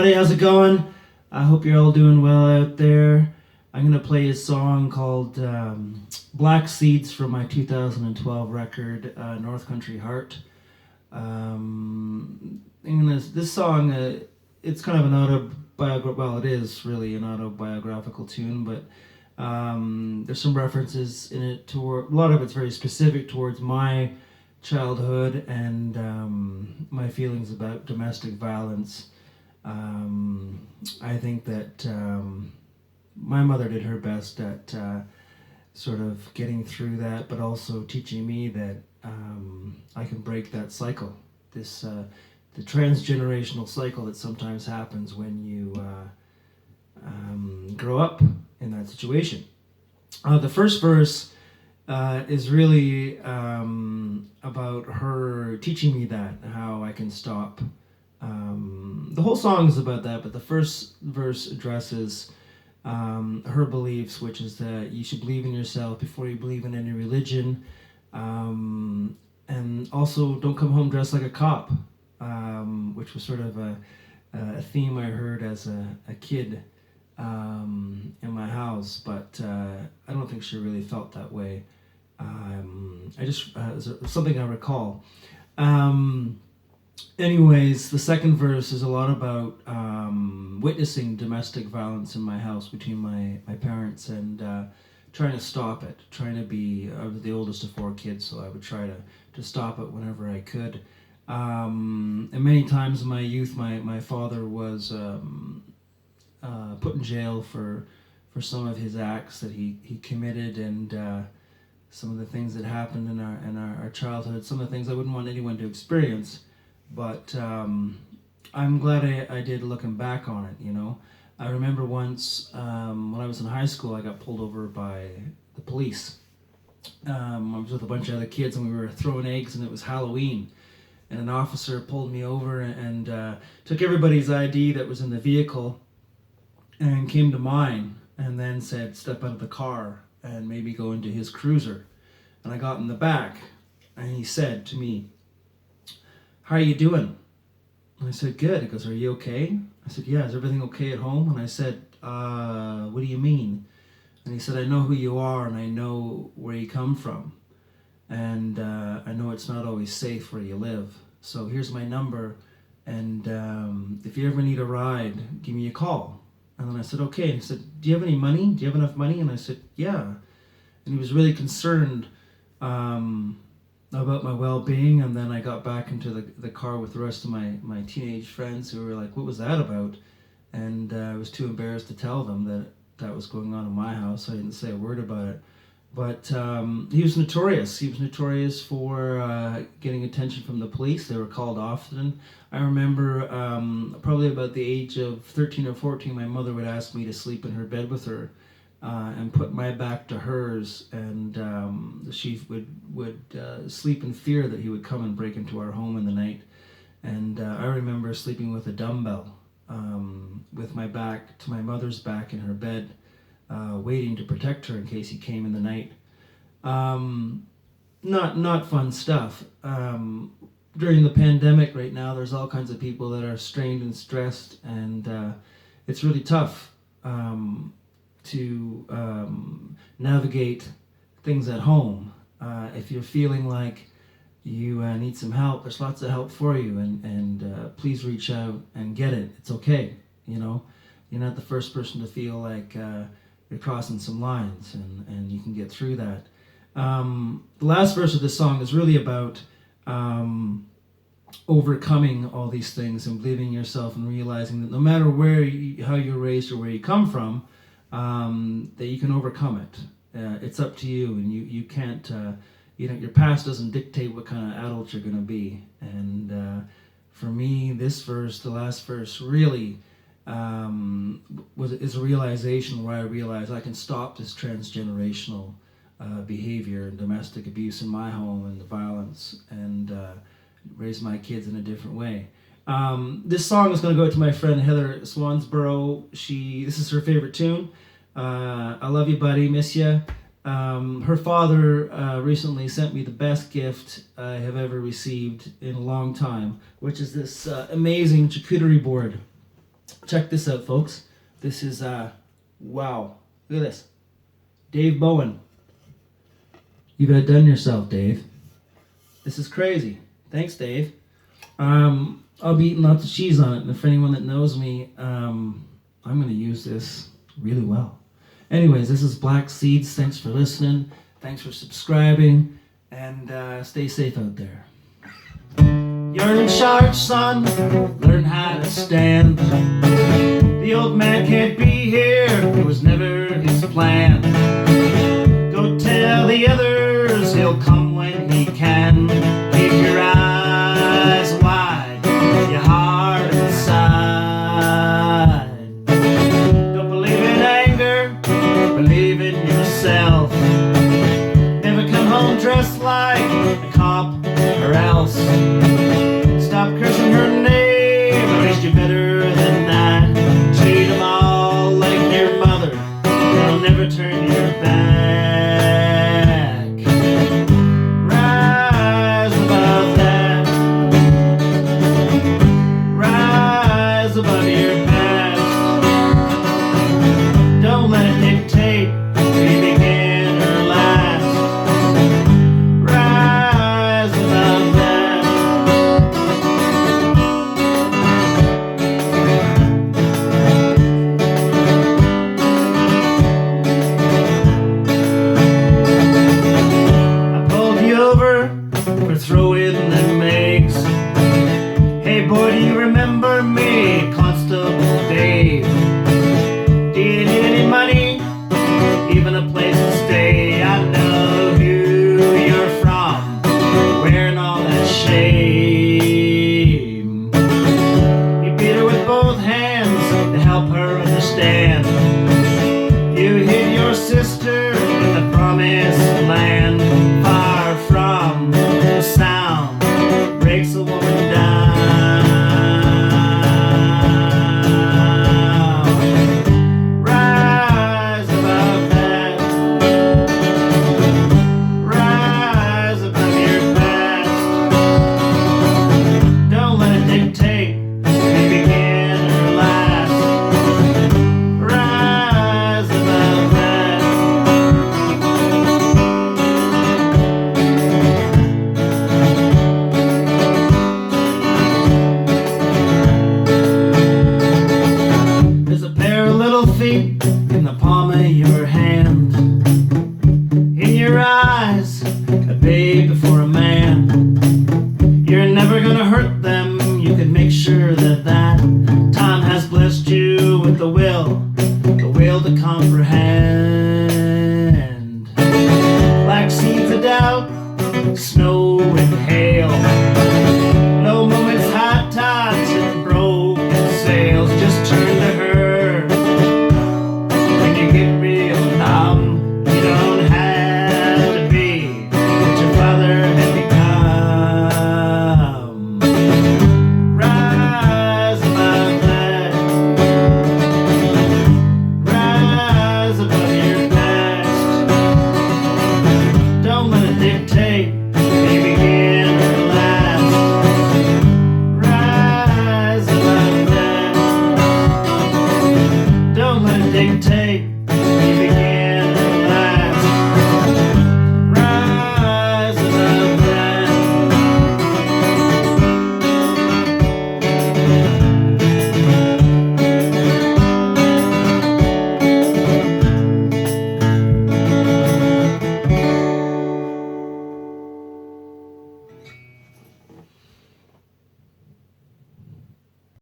everybody. How's it going? I hope you're all doing well out there. I'm going to play a song called Black Seeds from my 2012 record, North Country Heart. This song, it's kind of an autobiographical, well, it is really an autobiographical tune, but there's some references in it toward, a lot of it's very specific towards my childhood and my feelings about domestic violence. I think that my mother did her best at sort of getting through that, but also teaching me that I can break that cycle, the transgenerational cycle that sometimes happens when you grow up in that situation. The first verse is really about her teaching me that, how I can stop. The whole song is about that, but the first verse addresses her beliefs, which is that you should believe in yourself before you believe in any religion, and also don't come home dressed like a cop, which was sort of a theme I heard as a kid in my house, but I don't think she really felt that way. It's something I recall. Anyways, the second verse is a lot about witnessing domestic violence in my house between my parents and trying to stop it, trying to be, I was the oldest of four kids, so I would try to stop it whenever I could. And many times in my youth, my father was put in jail for some of his acts that he committed, and some of the things that happened in our childhood, some of the things I wouldn't want anyone to experience. But I'm glad I did, looking back on it, you know. I remember once when I was in high school, I got pulled over by the police. I was with a bunch of other kids and we were throwing eggs and it was Halloween. And an officer pulled me over and took everybody's ID that was in the vehicle and came to mine and then said, step out of the car and maybe go into his cruiser. And I got in the back and he said to me, how are you doing? And I said, good. He goes, are you okay? I said, yeah, is everything okay at home? And I said, what do you mean? And he said, I know who you are and I know where you come from. And I know it's not always safe where you live. So here's my number. And if you ever need a ride, give me a call. And then I said, okay. And he said, do you have any money? Do you have enough money? And I said, yeah. And he was really concerned about my well-being. And then I got back into the car with the rest of my teenage friends who were like, what was that about? And I was too embarrassed to tell them that was going on in my house. So I didn't say a word about it. But he was notorious. He was notorious for getting attention from the police. They were called often. I remember probably about the age of 13 or 14, my mother would ask me to sleep in her bed with her and put my back to hers. And she would sleep in fear that he would come and break into our home in the night. And I remember sleeping with a dumbbell with my back to my mother's back in her bed. Waiting to protect her in case he came in the night. Not fun stuff. During the pandemic right now, there's all kinds of people that are strained and stressed, and it's really tough to navigate things at home. If you're feeling like you need some help, there's lots of help for you, and please reach out and get it. It's okay, you know. You're not the first person to feel like you're crossing some lines, and you can get through that. The last verse of this song is really about overcoming all these things and believing in yourself and realizing that no matter how you're raised or where you come from, that you can overcome it. It's up to you, and you can't, your past doesn't dictate what kind of adult you're going to be. And for me, this verse, the last verse, really is a realization where I realize I can stop this transgenerational behavior and domestic abuse in my home and the violence, and raise my kids in a different way. This song is going to go to my friend Heather Swansboro. This is her favorite tune. I love you, buddy. Miss you. Her father recently sent me the best gift I have ever received in a long time, which is this amazing charcuterie board. Check this out, folks. This is, wow. Look at this. Dave Bowen. You've outdone yourself, Dave. This is crazy. Thanks, Dave. I'll be eating lots of cheese on it, and for anyone that knows me, I'm going to use this really well. Anyways, this is Black Seeds. Thanks for listening. Thanks for subscribing, and stay safe out there. You're in charge, son. Learn how to stand. The old man can't be here. It was never his plan. Go tell the others he'll come when he can. Keep your eyes wide, your heart inside. Don't believe in anger, believe in yourself. Never come home dressed like a cop or else. Stop cursing her name, at least you're better than that. Treat them all like your mother, they'll never turn your back.